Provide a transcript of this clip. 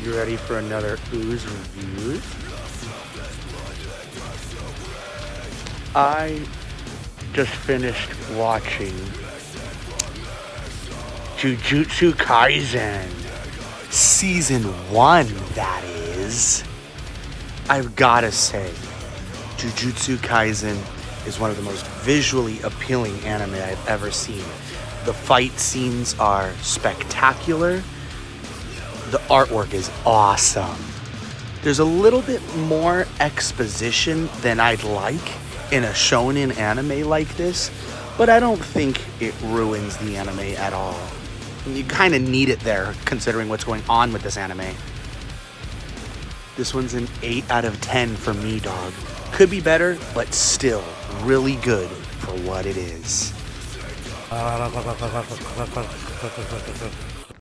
You ready for another OOZE review? I just finished watching Jujutsu Kaisen. Season 1, that is. I've gotta say, Jujutsu Kaisen is one of the most visually appealing anime I've ever seen. The fight scenes are spectacular. The artwork is awesome. There's a little bit more exposition than I'd like in a shonen anime like this, but I don't think it ruins the anime at all. You kind of need it there, considering what's going on with this anime. This one's an 8 out of 10 for me, dog. Could be better, but still really good for what it is.